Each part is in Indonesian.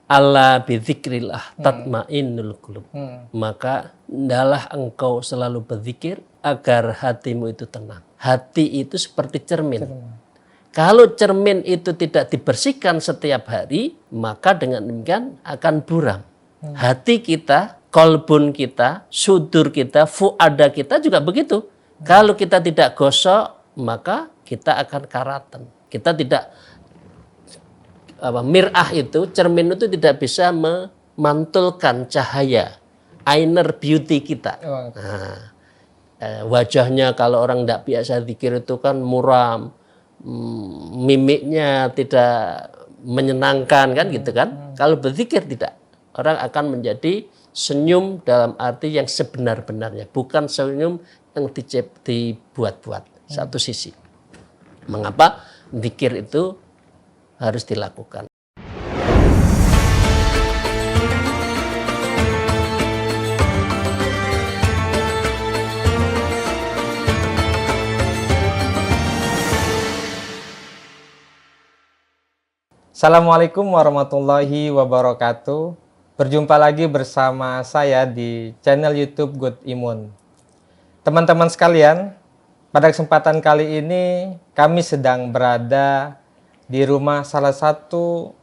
Ala bidzikrillah tatmainnul qulub. Maka hendaklah engkau selalu berzikir agar hatimu itu tenang. Hati itu seperti cermin. Kalau cermin itu tidak dibersihkan setiap hari, maka dengan demikian akan buram. Hati kita, kolbun kita, sudur kita, fuada kita juga begitu. Kalau kita tidak gosok, maka kita akan karatan. Kita tidak mir'ah itu, cermin itu tidak bisa memantulkan cahaya inner beauty kita. Nah, wajahnya kalau orang tidak biasa zikir itu kan muram, mimiknya tidak menyenangkan kan gitu kan. Kalau berzikir tidak, orang akan menjadi senyum dalam arti yang sebenar-benarnya, bukan senyum yang dibuat-buat. Satu sisi. Mengapa zikir itu harus dilakukan? Assalamualaikum warahmatullahi wabarakatuh. Berjumpa lagi bersama saya di channel YouTube Good Imun. Teman-teman sekalian, pada kesempatan kali ini kami sedang berada di rumah salah satu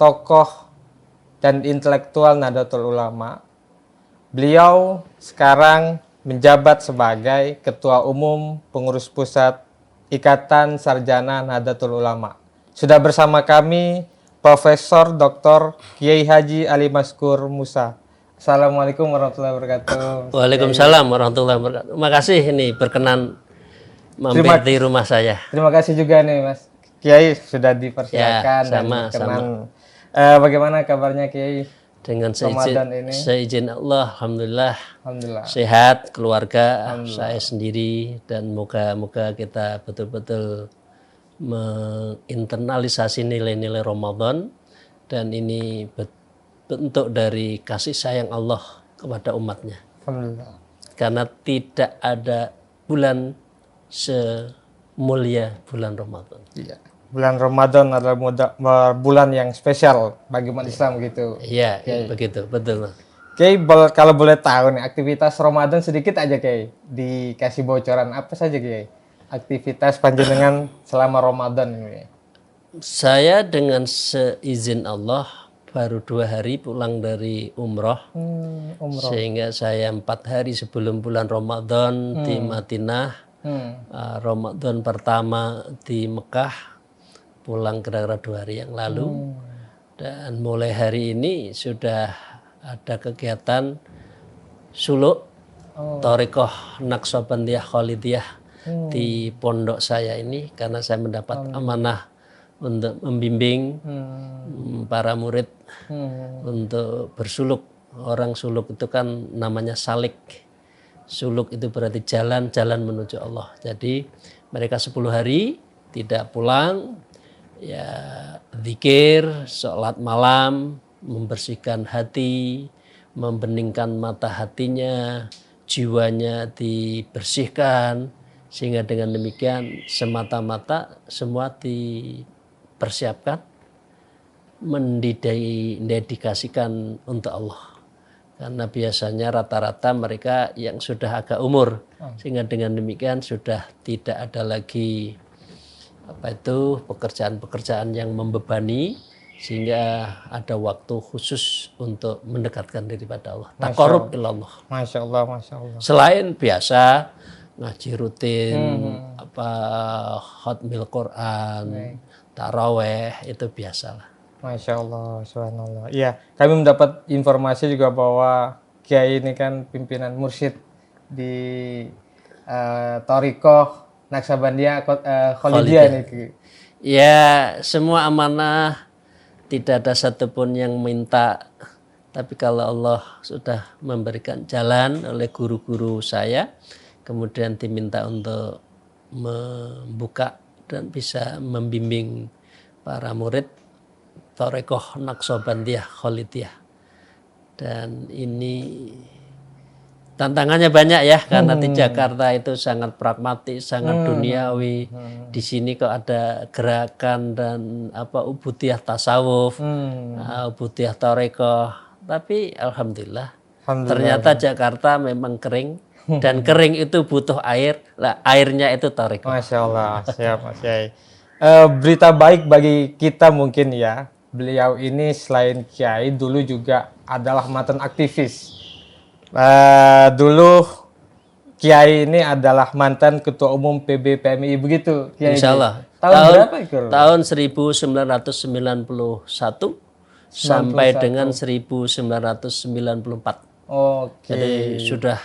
tokoh dan intelektual Nahdlatul Ulama. Beliau sekarang menjabat sebagai Ketua Umum Pengurus Pusat Ikatan Sarjana Nahdlatul Ulama. Sudah bersama kami Profesor Dr. Kiai Haji Ali Maskur Musa. Assalamualaikum warahmatullahi wabarakatuh. Waalaikumsalam warahmatullahi wabarakatuh. Makasih ini berkenan mampir di rumah saya. Terima kasih juga nih Mas Kiai sudah dipersilakan Ya, sama. Bagaimana kabarnya Kiai? Dengan Ramadan ini? seizin Allah, alhamdulillah. Alhamdulillah. Sehat, keluarga, saya sendiri, dan moga-moga kita betul-betul menginternalisasi nilai-nilai Ramadan, dan ini bentuk dari kasih sayang Allah kepada umatnya. Alhamdulillah. Karena tidak ada bulan semulia bulan Ramadan. Iya. Bulan Ramadan adalah bulan yang spesial bagi umat Islam gitu. Iya, begitu, betul. Kiai, kalau boleh tahu nih aktivitas Ramadan sedikit aja Kiai, dikasih bocoran apa saja Kiai? Aktivitas panjenengan selama Ramadan ini. Saya dengan seizin Allah baru 2 hari pulang dari umroh. Sehingga saya 4 hari sebelum bulan Ramadan di Madinah. Ramadan pertama di Mekah, pulang kira-kira 2 hari yang lalu. Dan mulai hari ini sudah ada kegiatan suluk Thariqah Naqsabandiyah Khalidiyah di pondok saya ini, karena saya mendapat amanah untuk membimbing para murid untuk bersuluk. Orang suluk itu kan namanya salik. Suluk itu berarti jalan menuju Allah. Jadi mereka 10 hari tidak pulang, ya zikir, sholat malam, membersihkan hati, membeningkan mata hatinya, jiwanya dibersihkan, sehingga dengan demikian semata-mata semua dipersiapkan, mendedikasikan untuk Allah. Karena biasanya rata-rata mereka yang sudah agak umur, sehingga dengan demikian sudah tidak ada lagi pekerjaan-pekerjaan yang membebani, sehingga ada waktu khusus untuk mendekatkan diri pada Allah. Taqarrub ilallah. Masya Allah, Masya Allah. Selain biasa ngaji rutin, khatmil Quran, taraweh, itu biasalah. Masya Allah, subhanallah. Iya, kami mendapat informasi juga bahwa Kiai ini kan pimpinan mursyid di Thariqah Naqsabandiyah Khalidiyah nih. Ya, semua amanah, tidak ada satupun yang minta. Tapi kalau Allah sudah memberikan jalan oleh guru-guru saya, kemudian diminta untuk membuka dan bisa membimbing para murid Thariqah Naqsabandiyah Khalidiyah. Dan ini Tantangannya banyak ya, karena di Jakarta itu sangat pragmatis, sangat duniawi. Di sini kok ada gerakan dan ubudiyah tasawuf, ubudiyah tarekoh. Tapi alhamdulillah, ternyata Jakarta memang kering, dan kering itu butuh air. Lah, airnya itu tarekoh. Masya Allah, siap Mas Kiai. Berita baik bagi kita mungkin ya, beliau ini selain Kiai dulu juga adalah mantan aktivis. Dulu Kiai ini adalah mantan Ketua Umum PB PMI, begitu Kiai? Insya Allah. Tahun berapa itu? Tahun 1991 sampai dengan 1994. Oke. Jadi sudah,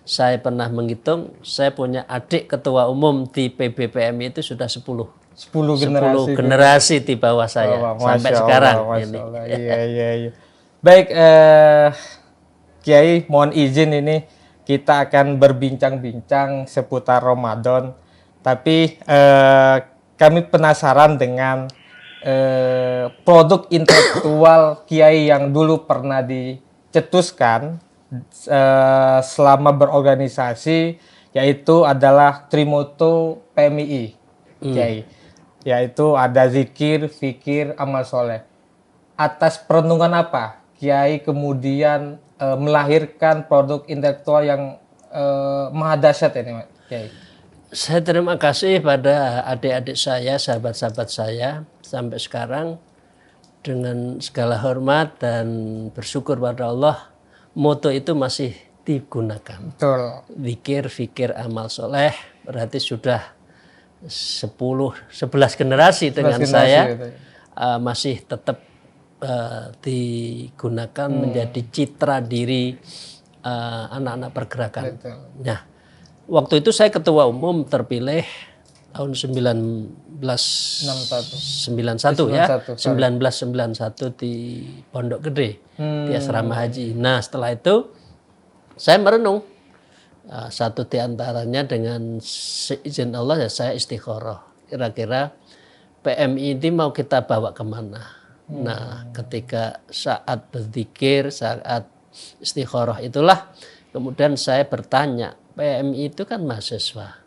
saya pernah menghitung, saya punya adik ketua umum di PB PMI itu sudah 10 generasi di bawah saya sampai sekarang ini. Iya. Baik, Kiai, mohon izin ini kita akan berbincang-bincang seputar Ramadan. Tapi kami penasaran dengan produk intelektual Kiai yang dulu pernah dicetuskan selama berorganisasi, yaitu adalah Trimoto PMI, Kiai. Yaitu ada zikir, fikir, amal soleh. Atas perenungan apa Kiai kemudian melahirkan produk intelektual yang maha dahsyat ini, Kiai? Saya terima kasih pada adik-adik saya, sahabat-sahabat saya sampai sekarang, dengan segala hormat dan bersyukur pada Allah, moto itu masih digunakan. Betul. Zikir, fikir, amal soleh, berarti sudah 11 generasi dengan saya masih tetap digunakan menjadi citra diri anak-anak pergerakan. Betul. Nah, waktu itu saya ketua umum terpilih tahun 1991 ya, 1991 di Pondok Gede, di asrama haji. Nah, setelah itu saya merenung. Satu di antaranya dengan seizin Allah ya, saya istikharah. Kira-kira PMI ini mau kita bawa kemana? Nah, ketika saat berzikir, saat istikharah itulah kemudian saya bertanya, PMI itu kan mahasiswa.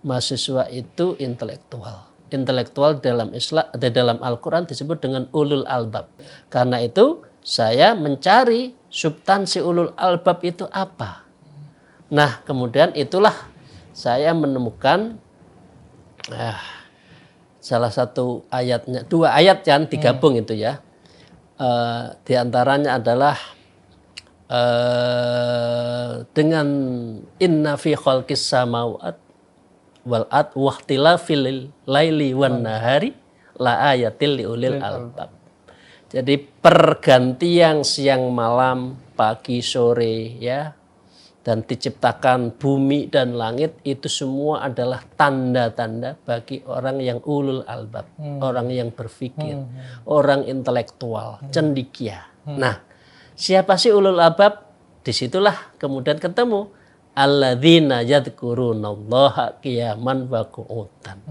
Mahasiswa itu intelektual. Intelektual dalam Islam, dalam Al-Quran disebut dengan ulul albab. Karena itu saya mencari substansi ulul albab itu apa. Nah, kemudian itulah saya menemukan salah satu ayatnya, 2 ayat yang digabung itu ya. Di antaranya adalah dengan inna fi khalqis samawati wal ard wa ikhtilafil laili wan nahari la ayatil liulil albab. Jadi pergantian siang malam, pagi sore ya, dan diciptakan bumi dan langit, itu semua adalah tanda-tanda bagi orang yang ulul albab, orang yang berpikir, orang intelektual, cendekia. Nah, siapa sih ulul albab? Disitulah kemudian ketemu alladzina yadhkurunallaha qiyaman wa qu'udan.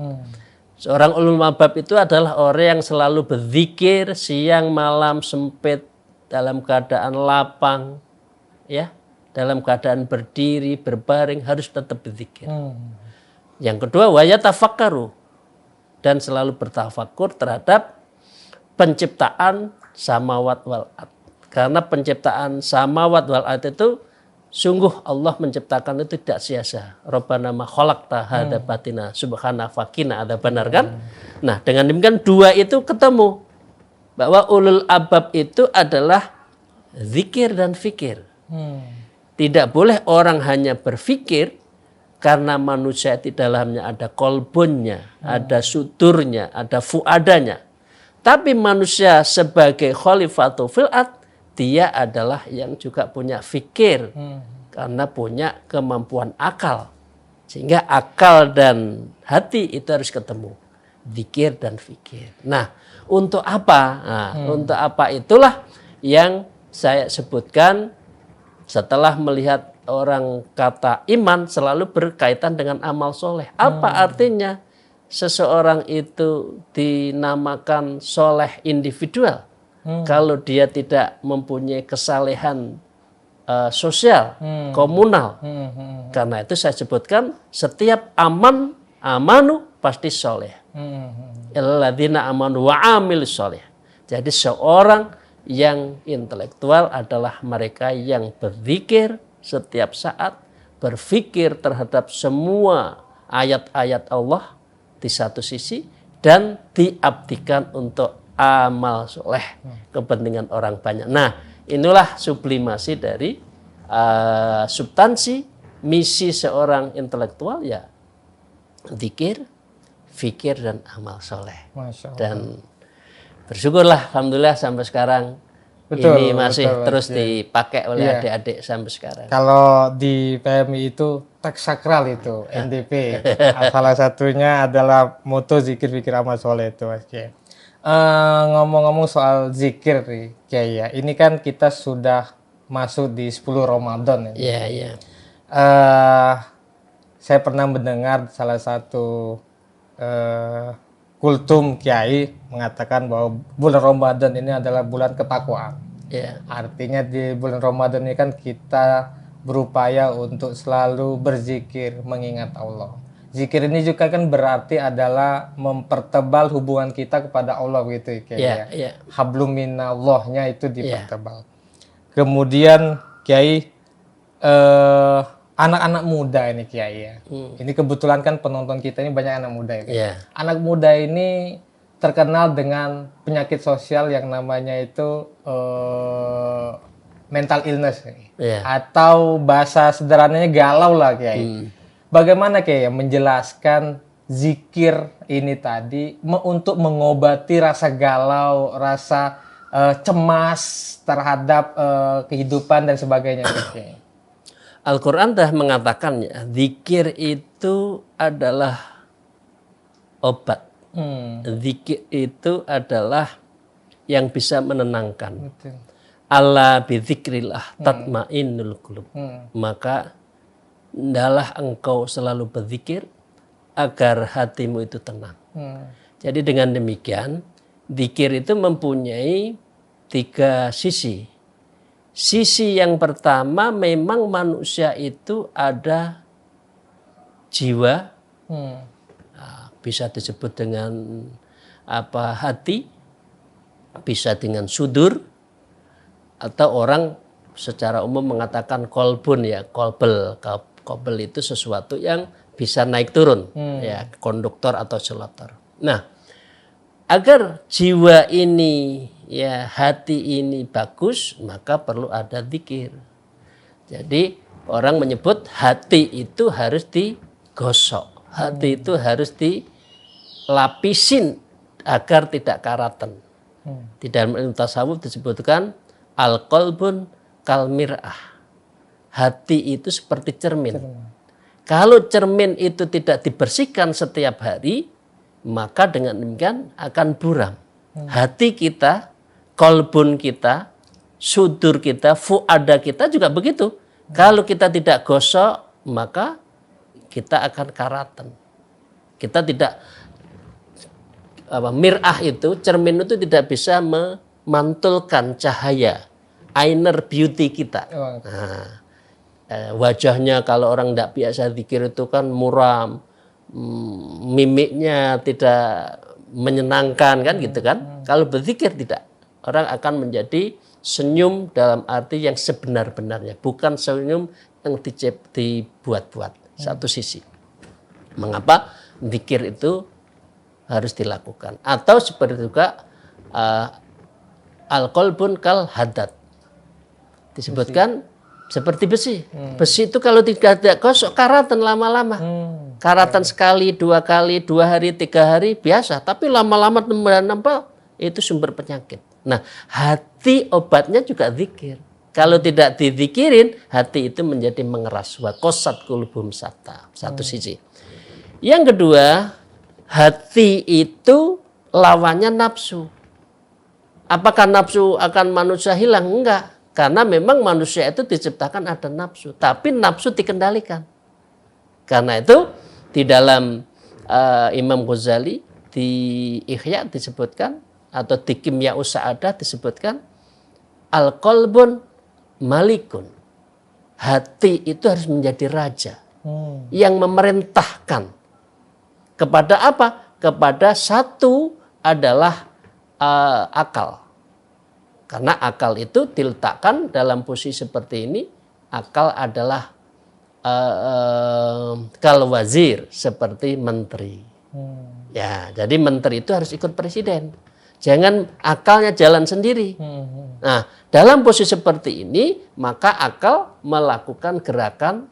Seorang ulul albab itu adalah orang yang selalu berzikir siang malam, sempit, dalam keadaan lapang, ya, dalam keadaan berdiri, berbaring, harus tetap berzikir. Yang kedua, wa yatafakkaru, dan selalu bertafakur terhadap penciptaan samawat wal ard. Karena penciptaan samawat wal ard itu sungguh Allah menciptakan itu tidak sia-sia. Rabbana ma khalaqta hadza batina subhana faqina, ada benar kan? Nah, dengan demikian 2 itu ketemu bahwa ulul albab itu adalah zikir dan fikir. Tidak boleh orang hanya berfikir karena manusia di dalamnya ada kolbunnya, ada sudurnya, ada fuadanya. Tapi manusia sebagai khalifatul fil ard, dia adalah yang juga punya fikir karena punya kemampuan akal. Sehingga akal dan hati itu harus ketemu. Zikir dan fikir. Nah, untuk apa? Nah, untuk apa itulah yang saya sebutkan setelah melihat orang kata iman selalu berkaitan dengan amal soleh. Apa artinya? Seseorang itu dinamakan soleh individual kalau dia tidak mempunyai kesalehan sosial, komunal. Karena itu saya sebutkan setiap amanu pasti soleh. Alladzina amanu wa amilus soleh. Jadi seorang yang intelektual adalah mereka yang berzikir setiap saat, berpikir terhadap semua ayat-ayat Allah di satu sisi dan diabdikan untuk amal soleh, kepentingan orang banyak. Nah, inilah sublimasi dari substansi misi seorang intelektual, ya zikir, fikir dan amal soleh. Dan bersyukurlah alhamdulillah sampai sekarang ini masih terus dipakai oleh adik-adik sampai sekarang. Kalau di PMI itu teks sakral itu NDP. Salah satunya adalah moto zikir, fikir, amal soleh itu, Mas Kiai. Ngomong-ngomong soal zikir nih, Kiai ya. Ini kan kita sudah masuk di 10 Ramadan ini. Iya, iya. Saya pernah mendengar salah satu kultum Kiai mengatakan bahwa bulan Ramadan ini adalah bulan ketakwaan. Yeah. Artinya di bulan Ramadan ini kan kita berupaya untuk selalu berzikir, mengingat Allah. Zikir ini juga kan berarti adalah mempertebal hubungan kita kepada Allah gitu Kiai. Yeah. Hablum minallahnya itu dipertebal. Kemudian Kiai anak-anak muda ini Kiai ya. Ini kebetulan kan penonton kita ini banyak anak muda ya. Yeah. Anak muda ini terkenal dengan penyakit sosial yang namanya itu mental illness. Yeah. Atau bahasa sederhananya galau lah Kiai. Bagaimana Kiai menjelaskan zikir ini tadi untuk mengobati rasa galau, rasa cemas terhadap kehidupan dan sebagainya Kiai? Al-Quran telah mengatakan ya, zikir itu adalah obat. Zikir itu adalah yang bisa menenangkan. Betul. Ala bizikrillah tatmainnul qulub. Maka hendaklah engkau selalu berzikir agar hatimu itu tenang. Jadi dengan demikian, zikir itu mempunyai 3 sisi. Sisi yang pertama memang manusia itu ada jiwa, bisa disebut dengan hati, bisa dengan sudur, atau orang secara umum mengatakan kolbun ya, kolbel itu sesuatu yang bisa naik turun, ya konduktor atau selotor. Nah, agar jiwa ini ya hati ini bagus, maka perlu ada zikir. Jadi orang menyebut hati itu harus digosok, hati itu harus dilapisin agar tidak karatan. Di dalam ilmu tasawuf disebutkan al-qalbun kal mir'ah. Hati itu seperti cermin. Kalau cermin itu tidak dibersihkan setiap hari, maka dengan demikian akan buram. Hati kita, kolbun kita, sudur kita, fuada kita juga begitu. Kalau kita tidak gosok, maka kita akan karatan. Kita tidak mir'ah itu, cermin itu tidak bisa memantulkan cahaya inner beauty kita. Nah, wajahnya kalau orang tidak biasa zikir itu kan muram, mimiknya tidak menyenangkan kan gitu kan. Kalau berzikir tidak, orang akan menjadi senyum dalam arti yang sebenar-benarnya, bukan senyum yang dibuat-buat. Satu sisi. Mengapa zikir itu harus dilakukan? Atau seperti juga al-qalbun kal hadad. Disebutkan seperti besi. Besi itu kalau tidak gosok karatan lama-lama. Karatan sekali, 2 kali, 2 hari, 3 hari biasa. Tapi lama-lama nempel itu sumber penyakit. Nah, hati obatnya juga zikir. Kalau tidak dizikirin, hati itu menjadi mengeras. Wa qasat qulubum satta. Satu sisi. Yang kedua, hati itu lawannya nafsu. Apakah nafsu akan manusia hilang? Enggak. Karena memang manusia itu diciptakan ada nafsu. Tapi nafsu dikendalikan. Karena itu di dalam Imam Ghazali di Ihya disebutkan, atau di Kimya Usa'adah disebutkan, al-qalbun malikun hati itu harus menjadi raja yang memerintahkan kepada apa? Kepada satu adalah akal. Karena akal itu diletakkan dalam posisi seperti ini. Akal adalah kal wazir, seperti menteri. Ya, jadi menteri itu harus ikut presiden. Jangan akalnya jalan sendiri. Nah, dalam posisi seperti ini, maka akal melakukan gerakan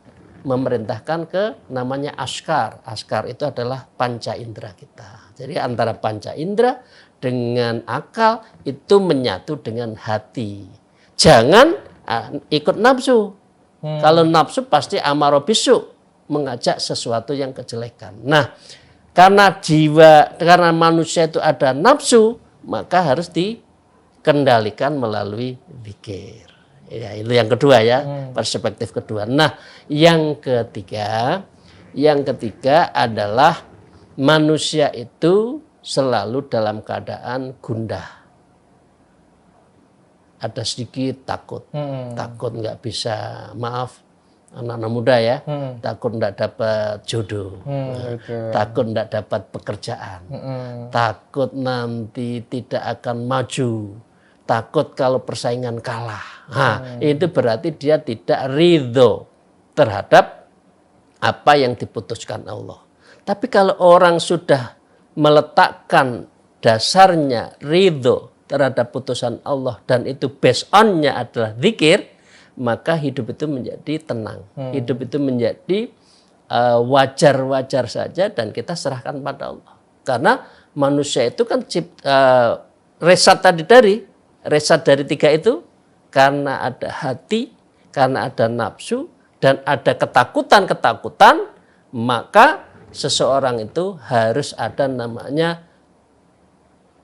memerintahkan ke namanya askar. Askar itu adalah panca indera kita. Jadi antara panca indera dengan akal itu menyatu dengan hati. Jangan ikut nafsu. Kalau nafsu pasti amaro bisu, mengajak sesuatu yang kejelekan. Nah, karena manusia itu ada nafsu, maka harus dikendalikan melalui zikir. Ya, itu yang kedua ya, perspektif kedua. Nah, yang ketiga adalah manusia itu selalu dalam keadaan gundah. Ada sedikit takut, takut nggak bisa, maaf anak-anak muda ya, takut nggak dapat jodoh, takut nggak dapat pekerjaan, takut nanti tidak akan maju, takut kalau persaingan kalah. Nah, itu berarti dia tidak ridho terhadap apa yang diputuskan Allah. Tapi kalau orang sudah meletakkan dasarnya ridho terhadap putusan Allah dan itu based on-nya adalah zikir, maka hidup itu menjadi tenang. Hidup itu menjadi wajar-wajar saja dan kita serahkan pada Allah. Karena manusia itu kan resat dari tiga itu, karena ada hati, karena ada nafsu, dan ada ketakutan, maka seseorang itu harus ada namanya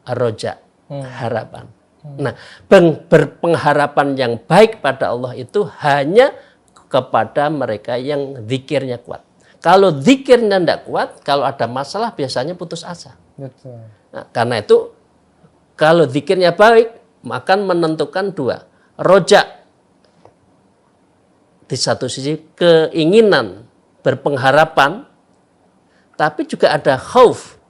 roja, harapan. Nah, berpengharapan yang baik pada Allah itu hanya kepada mereka yang zikirnya kuat. Kalau zikirnya tidak kuat, kalau ada masalah biasanya putus asa. Betul. Nah, karena itu kalau zikirnya baik, akan menentukan dua. Roja, di satu sisi keinginan, berpengharapan, tapi juga ada khauf.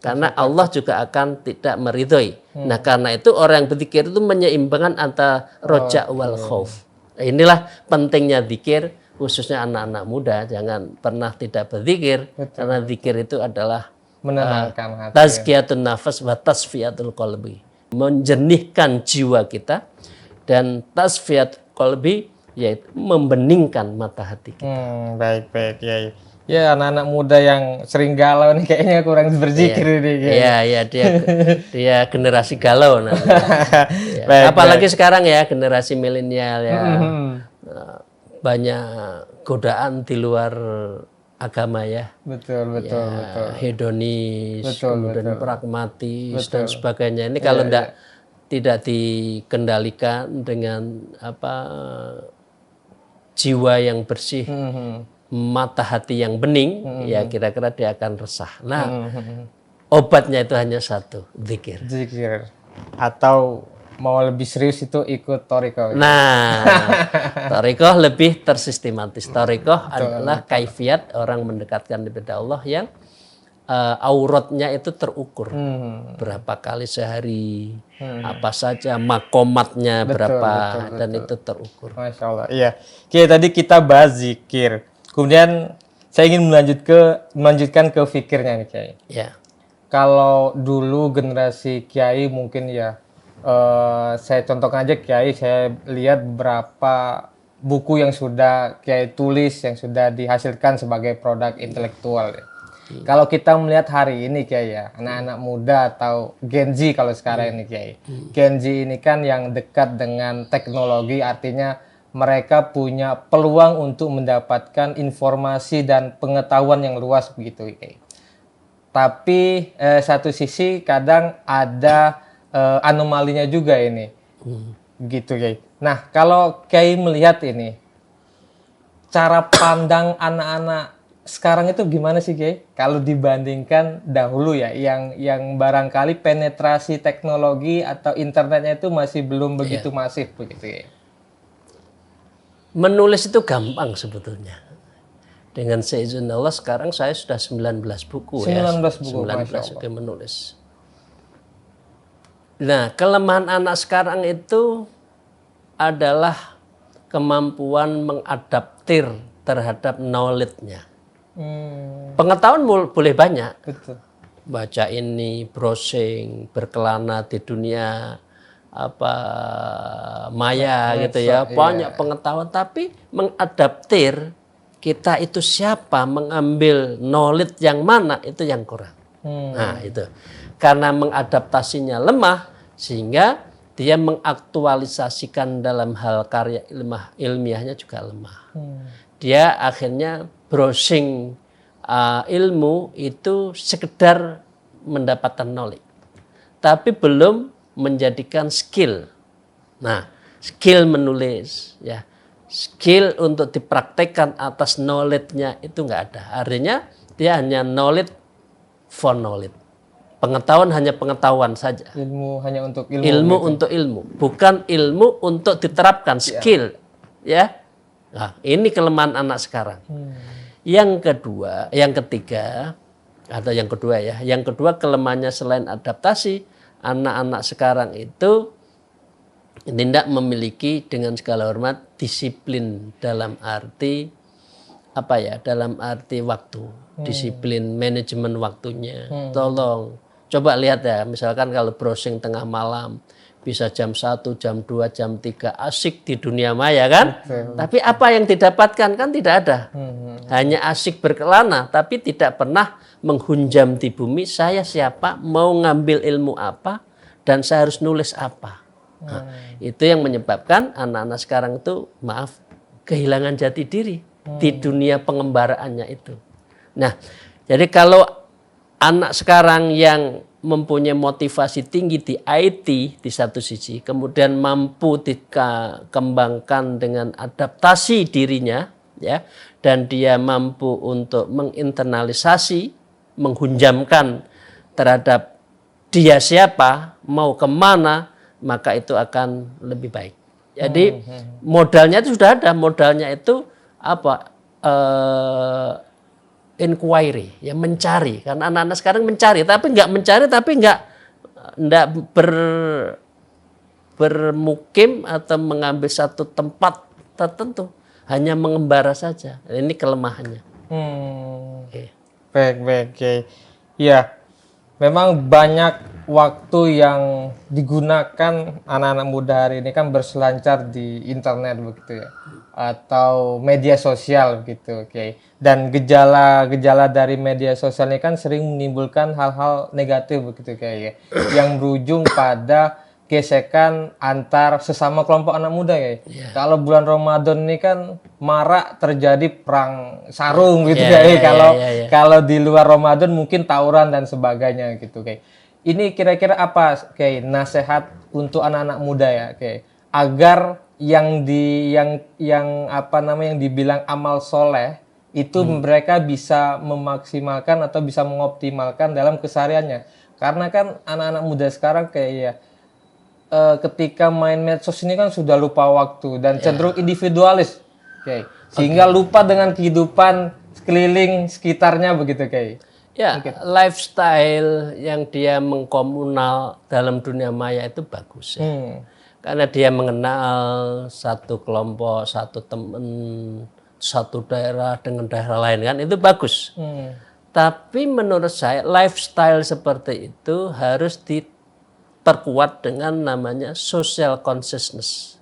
Karena Allah juga akan tidak meridhoi. Nah, karena itu orang yang berzikir itu menyeimbangkan antara roja wal khauf. Inilah pentingnya zikir, khususnya anak-anak muda. Jangan pernah tidak berzikir. Karena zikir itu adalah menenangkan hati. Tazkiyatun nafas wa tasfiyatul qalbi. Menjernihkan jiwa kita. Dan tasfiyat qalbi yaitu membeningkan mata hati kita. Baik, ya. Ya, anak-anak muda yang sering galau nih kayaknya kurang berzikir nih. Iya, dia generasi galau. Nah. Ya. Apalagi sekarang ya, generasi milenial ya. Banyak godaan di luar agama ya. Betul. Hedonis, kemudian pragmatis dan sebagainya. Ini kalau tidak dikendalikan dengan jiwa yang bersih, mata hati yang bening, ya kira-kira dia akan resah. Nah, obatnya itu hanya satu, zikir. Zikir. Atau mau lebih serius itu ikut thariqah. Nah, thariqah lebih tersistematis. Thariqah adalah kaifiat orang mendekatkan kepada Allah yang auratnya itu terukur. Berapa kali sehari, apa saja, makomatnya berapa, dan itu terukur. Masya Allah. Iya. Oke, tadi kita bahas zikir. Kemudian saya ingin melanjutkan ke fikirnya nih Kiai. Ya. Kalau dulu generasi Kiai mungkin ya, saya contohkan aja Kiai, saya lihat beberapa buku yang sudah Kiai tulis, yang sudah dihasilkan sebagai produk intelektual. Kalau kita melihat hari ini Kiai ya, anak-anak muda atau Gen Z kalau sekarang ini Kiai. Gen Z ini kan yang dekat dengan teknologi, artinya mereka punya peluang untuk mendapatkan informasi dan pengetahuan yang luas begitu Kiai. Tapi satu sisi kadang ada anomalinya juga ini. Gitu Kiai. Nah, kalau Kiai melihat ini, cara pandang anak-anak sekarang itu gimana sih Kiai? Kalau dibandingkan dahulu ya, yang barangkali penetrasi teknologi atau internetnya itu masih belum begitu masif begitu Kiai. Menulis itu gampang sebetulnya. Dengan seizin Allah sekarang saya sudah 19 buku 19 buku, 19 buku menulis. Nah, kelemahan anak sekarang itu adalah kemampuan mengadaptir terhadap knowledge-nya. Pengetahuan boleh banyak. Betul. Baca ini, browsing, berkelana di dunia maya gitu ya, banyak pengetahuan, tapi mengadaptir kita itu siapa, mengambil knowledge yang mana, itu yang kurang. Nah itu karena mengadaptasinya lemah, sehingga dia mengaktualisasikan dalam hal karya ilmiahnya juga lemah. Dia akhirnya browsing ilmu itu sekedar mendapatkan knowledge, tapi belum menjadikan skill. Nah, skill menulis, ya, skill untuk dipraktekkan atas knowledge-nya itu nggak ada. Artinya dia hanya knowledge for knowledge. Pengetahuan hanya pengetahuan saja. Ilmu hanya untuk ilmu. Ilmu untuk ilmu, bukan ilmu untuk diterapkan skill, ya. Nah, ini kelemahan anak sekarang. Yang ketiga kelemahannya selain adaptasi, anak-anak sekarang itu tidak memiliki, dengan segala hormat, disiplin dalam arti dalam arti waktu, disiplin manajemen waktunya. Tolong coba lihat ya, misalkan kalau browsing tengah malam bisa jam 1, jam 2, jam 3, asik di dunia maya kan? Tapi apa yang didapatkan kan tidak ada. Hanya asik berkelana, tapi tidak pernah menghunjam di bumi, saya siapa, mau ngambil ilmu apa, dan saya harus nulis apa. Nah, itu yang menyebabkan anak-anak sekarang itu, kehilangan jati diri di dunia pengembaraannya itu. Nah, jadi kalau anak sekarang yang mempunyai motivasi tinggi di IT di satu sisi, kemudian mampu dikembangkan dengan adaptasi dirinya, ya, dan dia mampu untuk menginternalisasi, menghunjamkan terhadap dia siapa, mau kemana, maka itu akan lebih baik. Jadi modalnya itu sudah ada, modalnya itu inquiry, ya, mencari. Karena anak-anak sekarang mencari, tapi nggak bermukim atau mengambil satu tempat tertentu, hanya mengembara saja. Ini kelemahannya. Baik. Ya, memang banyak waktu yang digunakan anak-anak muda hari ini kan berselancar di internet begitu ya, atau media sosial gitu, Dan gejala-gejala dari media sosial ini kan sering menimbulkan hal-hal negatif begitu yang berujung pada gesekan antar sesama kelompok anak muda Kalau bulan Ramadan ini kan marak terjadi perang sarung gitu Kalau di luar Ramadan mungkin tawuran dan sebagainya gitu Ini kira-kira apa nasihat untuk anak-anak muda agar yang dibilang amal soleh itu mereka bisa memaksimalkan atau bisa mengoptimalkan dalam kesehariannya. Karena kan anak-anak muda sekarang ketika main medsos ini kan sudah lupa waktu dan cenderung individualis, sehingga lupa dengan kehidupan sekeliling sekitarnya begitu Ya, lifestyle yang dia mengkomunal dalam dunia maya itu bagus ya. Karena dia mengenal satu kelompok, satu teman, satu daerah dengan daerah lain kan, itu bagus. Tapi menurut saya lifestyle seperti itu harus diperkuat dengan namanya social consciousness.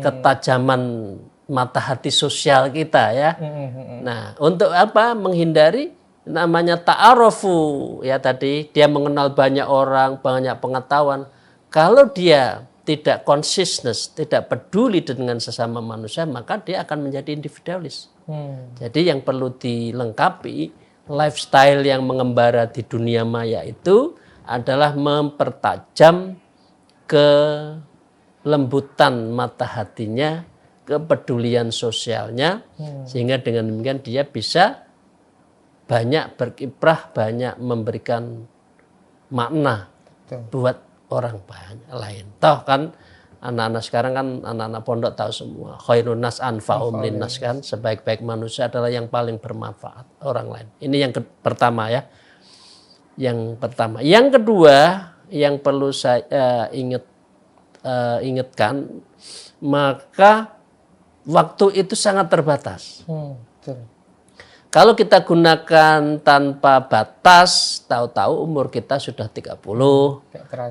Ketajaman mata hati sosial kita ya. Nah, untuk apa? Menghindari namanya ta'arufu ya, tadi dia mengenal banyak orang, banyak pengetahuan. Kalau dia tidak consciousness, tidak peduli dengan sesama manusia, maka dia akan menjadi individualis. Jadi yang perlu dilengkapi lifestyle yang mengembara di dunia maya itu adalah mempertajam kelembutan mata hatinya, kepedulian sosialnya, sehingga dengan demikian dia bisa banyak berkiprah, banyak memberikan makna buat orang banyak lain. Toh kan anak-anak sekarang kan, anak-anak pondok tahu semua. Khairun nas anfa'um linnas kan, sebaik-baik manusia adalah yang paling bermanfaat orang lain. Ini yang pertama ya. Yang pertama. Yang kedua yang perlu saya ingatkan, maka waktu itu sangat terbatas. Betul. Kalau kita gunakan tanpa batas, tahu-tahu umur kita sudah 30,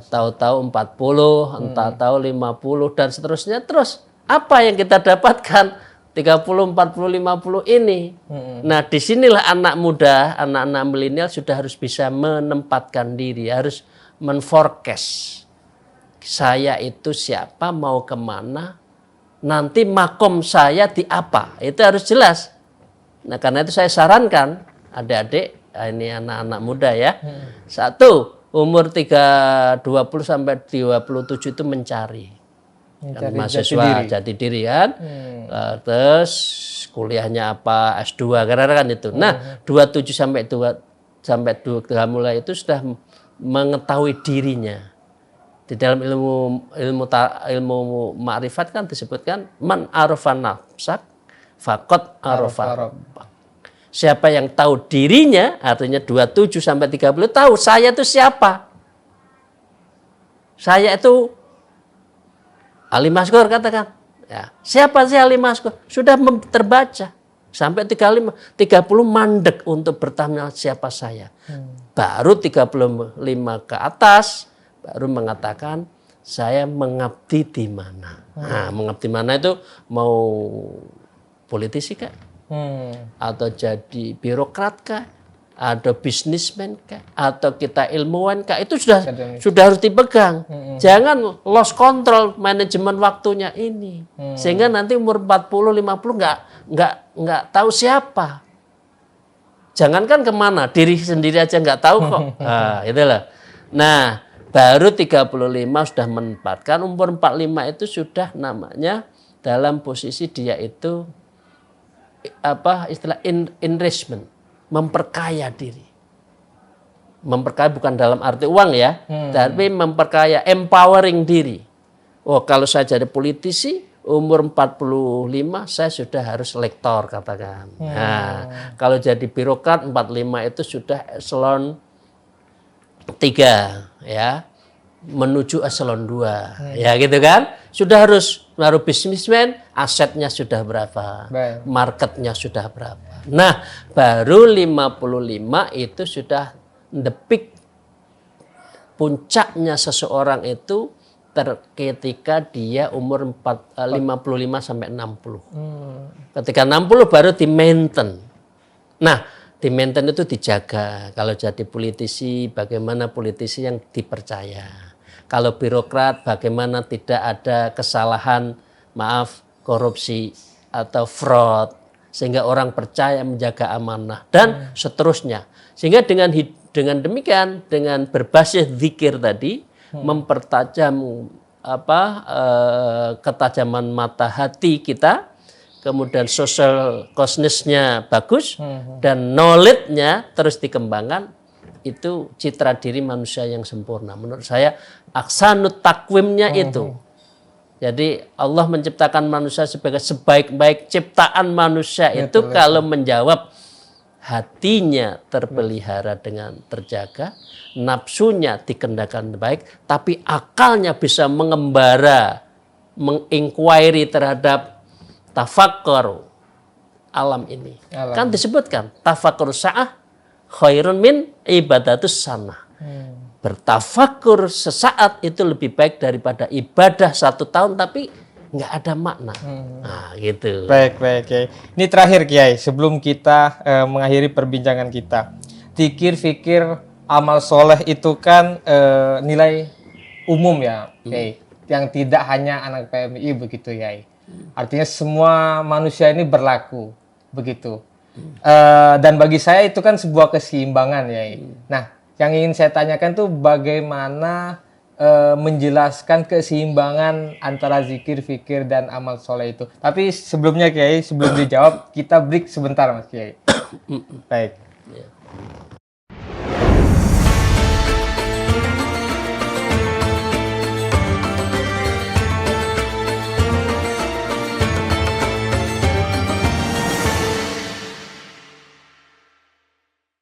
tahu-tahu 40, entah tahu 50 dan seterusnya. Terus apa yang kita dapatkan 30, 40, 50 ini? Nah, disinilah anak muda, anak-anak milenial sudah harus bisa menempatkan diri, harus menforecast. Saya itu siapa, mau kemana, nanti makom saya di apa, itu harus jelas. Nah, karena itu saya sarankan adik-adik, ini anak-anak muda ya. Satu, umur 20 sampai 27 itu mencari mahasiswa jati diri kan. Terus kuliahnya apa, S2 karena kan itu. Nah, 27 sampai 2 mulai itu sudah mengetahui dirinya. Di dalam ilmu ma'rifat kan disebutkan man arafan nafsak faqad arafa. Siapa yang tahu dirinya, artinya 27 sampai 30 tahu saya itu siapa. Saya itu Ali Maskur katakan. Ya, siapa sih Ali Maskur? Sudah terbaca. Sampai 30 mandek untuk bertanya siapa saya. Baru 35 ke atas baru mengatakan saya mengabdi di mana. Nah, mengabdi mana itu mau politisi kah? Atau jadi birokrat kah? Atau bisnismen kah? Atau kita ilmuwan kah? Itu sudah harus dipegang. Jangan lost control manajemen waktunya ini. Sehingga nanti umur 40, 50 nggak tahu siapa. Jangankan kemana, diri sendiri aja nggak tahu kok. Nah, itulah. Nah, baru 35 sudah menempatkan, umur 45 itu sudah namanya dalam posisi dia itu istilah enrichment, memperkaya diri. Memperkaya bukan dalam arti uang ya, tapi memperkaya, empowering diri. Oh, kalau saya jadi politisi umur 45 saya sudah harus lektor katakan. Nah, kalau jadi birokrat 45 itu sudah eselon 3 ya, menuju eselon 2 ya gitu kan. Sudah harus baru bisnismen, asetnya sudah berapa, marketnya sudah berapa. Nah, baru 55 itu sudah the peak, puncaknya seseorang itu ketika dia umur 55 sampai 60. Ketika 60 baru di maintain. Nah, di maintain itu dijaga. Kalau jadi politisi, bagaimana politisi yang dipercaya. Kalau birokrat, bagaimana tidak ada kesalahan, maaf, korupsi atau fraud, sehingga orang percaya menjaga amanah dan seterusnya. Sehingga dengan demikian, dengan berbasis zikir tadi, mempertajam ketajaman mata hati kita, kemudian social consciousness-nya bagus, dan knowledge-nya terus dikembangkan. Itu citra diri manusia yang sempurna. Menurut saya aksanut takwimnya itu. Jadi Allah menciptakan manusia sebagai sebaik-baik ciptaan manusia itu kalau menjawab hatinya terpelihara dengan terjaga, nafsunya dikendalikan baik, tapi akalnya bisa mengembara, menginquiry terhadap tafakkur alam ini. Kan disebutkan tafakkur sa'ah khairun min ibadatus sanah. Bertafakur sesaat itu lebih baik daripada ibadah 1 tahun tapi nggak ada makna. Nah, gitu. Baik, Kiai. Ini terakhir, Kiai, sebelum kita mengakhiri perbincangan kita. Zikir, fikir, amal soleh itu kan nilai umum ya, Kiai. Yang tidak hanya anak PMI begitu, Kiai. Artinya semua manusia ini berlaku begitu. Dan bagi saya itu kan sebuah keseimbangan, Kiai. Nah, yang ingin saya tanyakan tuh bagaimana menjelaskan keseimbangan antara zikir, fikir, dan amal soleh itu. Tapi sebelumnya, Kiai, sebelum dijawab, kita break sebentar, Mas Kiai. Baik.